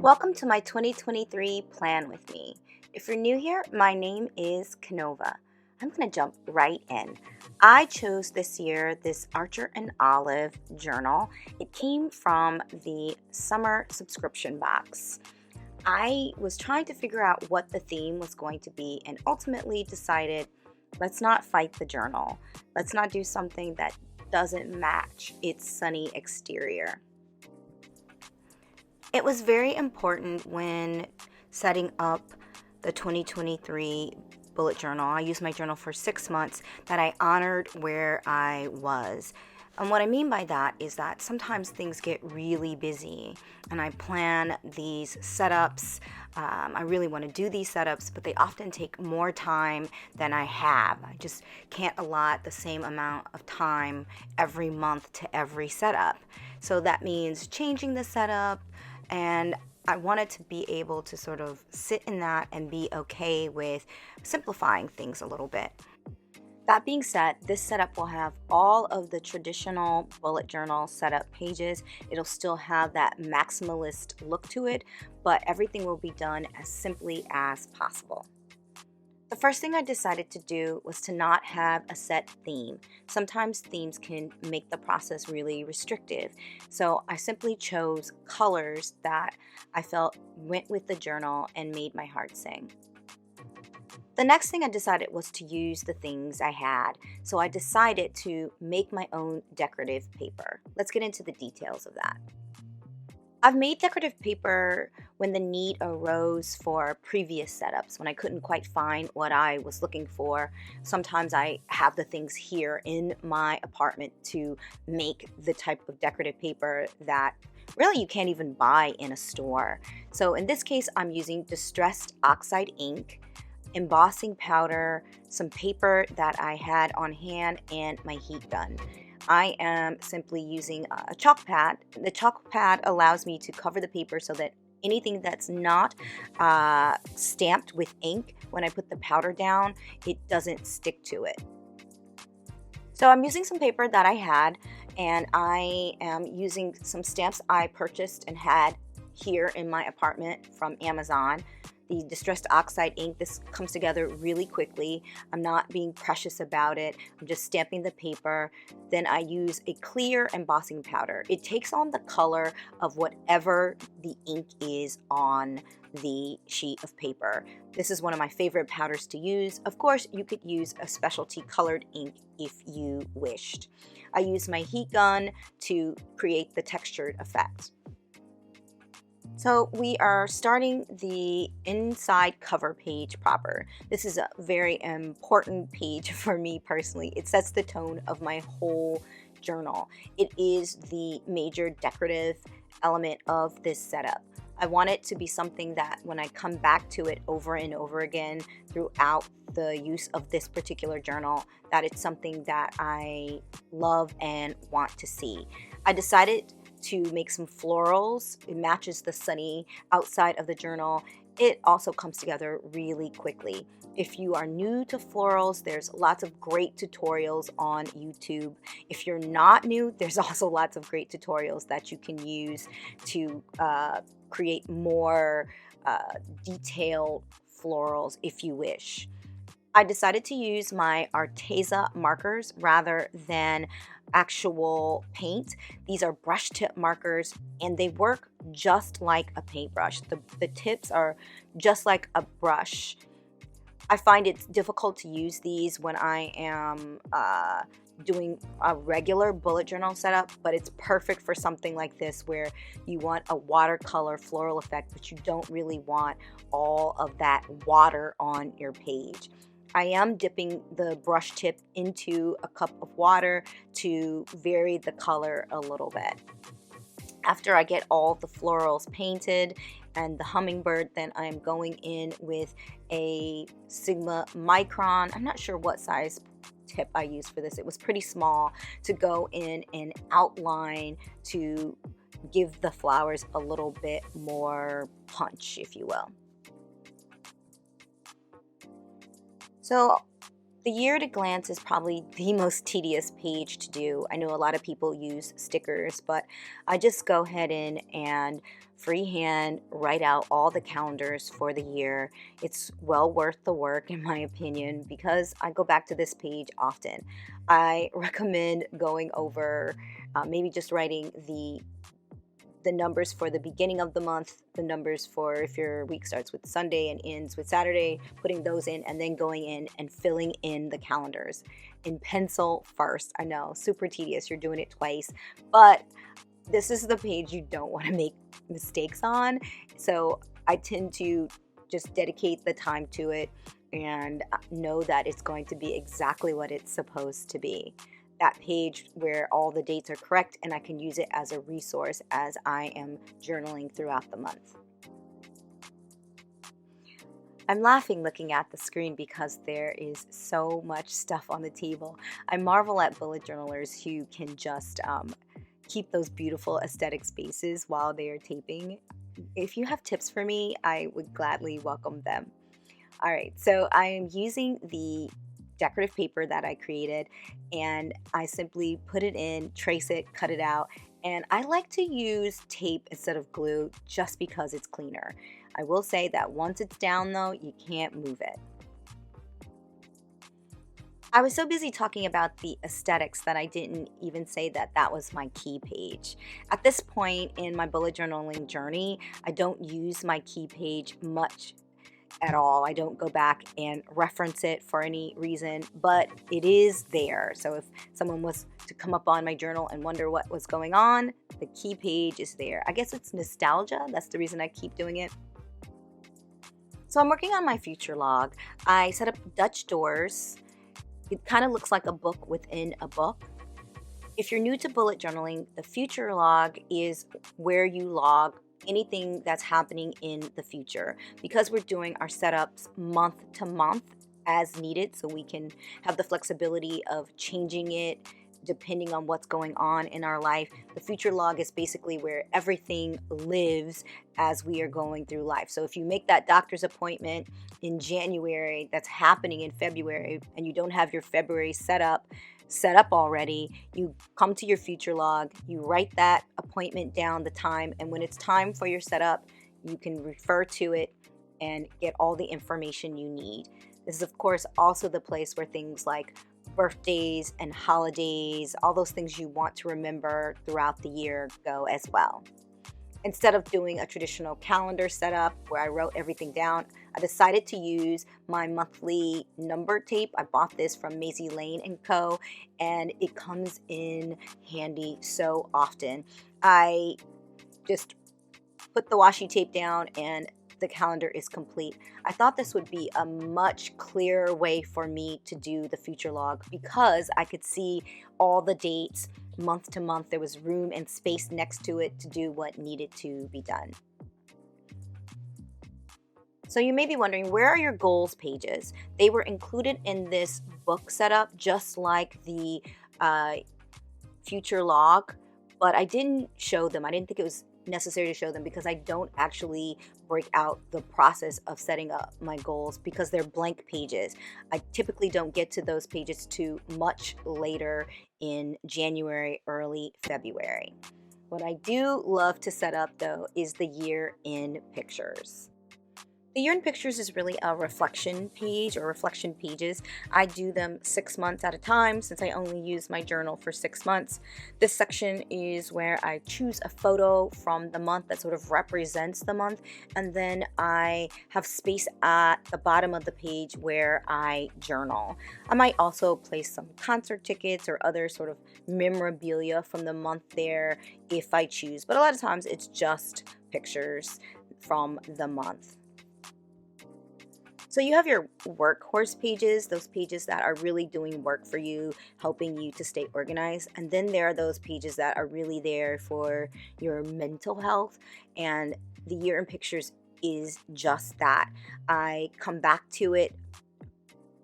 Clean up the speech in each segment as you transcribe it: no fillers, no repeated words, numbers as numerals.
Welcome to my 2023 plan with me. If you're new here, my name is Kanova. I'm going to jump right in. I chose this year this Archer and Olive journal. It came from the summer subscription box. I was trying to figure out what the theme was going to be and ultimately decided let's not fight the journal. Let's not do something that doesn't match its sunny exterior. It was very important when setting up the 2023 bullet journal. I used my journal for 6 months that I honored where I was. And what I mean by that is that sometimes things get really busy and I plan these setups. I really want to do these setups, but they often take more time than I have. I just can't allot the same amount of time every month to every setup. So that means changing the setup, and I wanted to be able to sort of sit in that and be okay with simplifying things a little bit. That being said, this setup will have all of the traditional bullet journal setup pages. It'll still have that maximalist look to it, but everything will be done as simply as possible. The first thing I decided to do was to not have a set theme. Sometimes themes can make the process really restrictive. So I simply chose colors that I felt went with the journal and made my heart sing. The next thing I decided was to use the things I had. So I decided to make my own decorative paper. Let's get into the details of that. I've made decorative paper when the need arose for previous setups, when I couldn't quite find what I was looking for. Sometimes I have the things here in my apartment to make the type of decorative paper that really you can't even buy in a store. So in this case, I'm using distressed oxide ink, embossing powder, some paper that I had on hand, and my heat gun. I am simply using a chalk pad. The chalk pad allows me to cover the paper so that anything that's not stamped with ink, when I put the powder down, it doesn't stick to it. So I'm using some paper that I had, and I am using some stamps I purchased and had here in my apartment from Amazon. The distressed oxide ink, this comes together really quickly. I'm not being precious about it. I'm just stamping the paper. Then I use a clear embossing powder. It takes on the color of whatever the ink is on the sheet of paper. This is one of my favorite powders to use. Of course, you could use a specialty colored ink if you wished. I use my heat gun to create the textured effect. So we are starting the inside cover page proper. This is a very important page for me personally. It sets the tone of my whole journal. It is the major decorative element of this setup. I want it to be something that when I come back to it over and over again throughout the use of this particular journal, that it's something that I love and want to see. I decided to make some florals. It matches the sunny outside of the journal. It also comes together really quickly. If you are new to florals, there's lots of great tutorials on YouTube. If you're not new, there's also lots of great tutorials that you can use to create more detailed florals if you wish. I decided to use my Arteza markers rather than actual paint. These are brush tip markers and they work just like a paintbrush. The tips are just like a brush. I find it difficult to use these when I am doing a regular bullet journal setup, but it's perfect for something like this where you want a watercolor floral effect, but you don't really want all of that water on your page. I am dipping the brush tip into a cup of water to vary the color a little bit. After I get all the florals painted and the hummingbird, then I'm going in with a Pigma Micron. I'm not sure what size tip I used for this. It was pretty small to go in and outline to give the flowers a little bit more punch, if you will. So the year at a glance is probably the most tedious page to do. I know a lot of people use stickers, but I just go ahead in and freehand write out all the calendars for the year. It's well worth the work, in my opinion, because I go back to this page often. I recommend going over maybe just writing the numbers for the beginning of the month, the numbers for if your week starts with Sunday and ends with Saturday, putting those in, and then going in and filling in the calendars in pencil first. I know, super tedious, you're doing it twice, but this is the page you don't want to make mistakes on. So I tend to just dedicate the time to it and know that it's going to be exactly what it's supposed to be. That page where all the dates are correct, and I can use it as a resource as I am journaling throughout the month. I'm laughing looking at the screen because there is so much stuff on the table. I marvel at bullet journalers who can just keep those beautiful aesthetic spaces while they are taping. If you have tips for me, I would gladly welcome them. All right, so I am using the decorative paper that I created, and I simply put it in, trace it, cut it out, and I like to use tape instead of glue just because it's cleaner. I will say that once it's down though, you can't move it. I was so busy talking about the aesthetics that I didn't even say that that was my key page. At this point in my bullet journaling journey, I don't use my key page much at all. I don't go back and reference it for any reason, but it is there. So if someone was to come up on my journal and wonder what was going on, the key page is there. I guess it's nostalgia. That's the reason I keep doing it. So I'm working on my future log. I set up Dutch doors. It kind of looks like a book within a book. If you're new to bullet journaling, the future log is where you log anything that's happening in the future, because we're doing our setups month to month as needed, so we can have the flexibility of changing it depending on what's going on in our life. The future log is basically where everything lives as we are going through life. So if you make that doctor's appointment in January that's happening in February, and you don't have your February set up already, you come to your future log, you write that appointment down, the time, and when it's time for your setup, you can refer to it and get all the information you need. This is, of course, also the place where things like birthdays and holidays, all those things you want to remember throughout the year, go as well. Instead of doing a traditional calendar setup where I wrote everything down, I decided to use my monthly number tape. I bought this from Macy Lane & Co. and it comes in handy so often. I just put the washi tape down and the calendar is complete. I thought this would be a much clearer way for me to do the future log because I could see all the dates month to month. There was room and space next to it to do what needed to be done. So you may be wondering, where are your goals pages? They were included in this book setup, just like the future log, but I didn't show them. I didn't think it was necessary to show them because I don't actually break out the process of setting up my goals because they're blank pages. I typically don't get to those pages too much later in January, early February. What I do love to set up though is the year in pictures. The year in pictures is really a reflection page or reflection pages. I do them 6 months at a time since I only use my journal for 6 months. This section is where I choose a photo from the month that sort of represents the month, and then I have space at the bottom of the page where I journal. I might also place some concert tickets or other sort of memorabilia from the month there if I choose, but a lot of times it's just pictures from the month. So you have your workhorse pages, those pages that are really doing work for you, helping you to stay organized. And then there are those pages that are really there for your mental health. And the year in pictures is just that. I come back to it.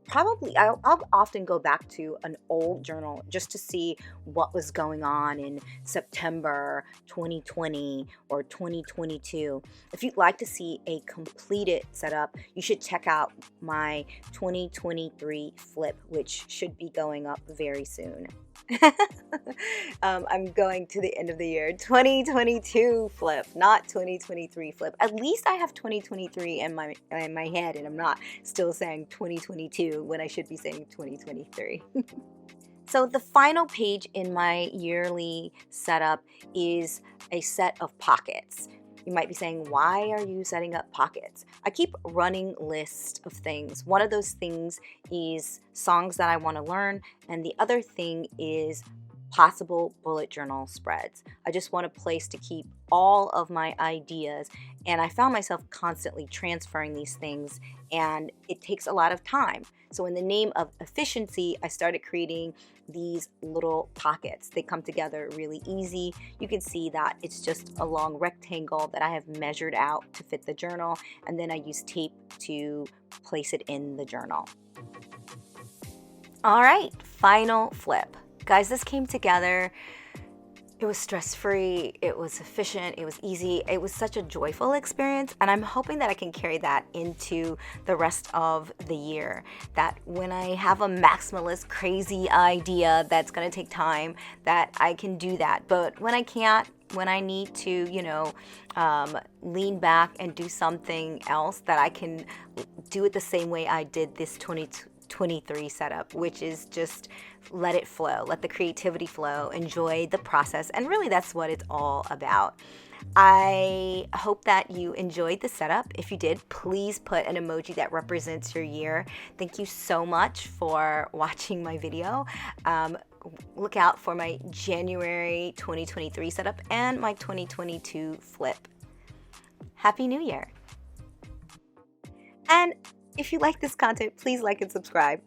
Probably, I'll often go back to an old journal just to see what was going on in September 2020 or 2022. If you'd like to see a completed setup, you should check out my 2023 flip, which should be going up very soon. I'm going to the end of the year. 2022 flip, not 2023 flip. At least I have 2023 in my head, and I'm not still saying 2022 when I should be saying 2023. So the final page in my yearly setup is a set of pockets. You might be saying, why are you setting up pockets? I keep running lists of things. One of those things is songs that I want to learn, and the other thing is possible bullet journal spreads. I just want a place to keep all of my ideas, and I found myself constantly transferring these things, and it takes a lot of time. So in the name of efficiency, I started creating these little pockets. They come together really easy. You can see that it's just a long rectangle that I have measured out to fit the journal, and then I use tape to place it in the journal. All right, final flip. Guys, this came together. It was stress-free, it was efficient, it was easy, it was such a joyful experience, and I'm hoping that I can carry that into the rest of the year. That when I have a maximalist crazy idea that's gonna take time, that I can do that. But when I can't, when I need to, lean back and do something else, that I can do it the same way I did this 2023 setup, which is just let it flow, let the creativity flow, enjoy the process, and really that's what it's all about. I hope that you enjoyed the setup. If you did, please put an emoji that represents your year. Thank you so much for watching my video. Look out for my January 2023 setup and my 2022 flip. Happy New Year! And if you like this content, please like and subscribe.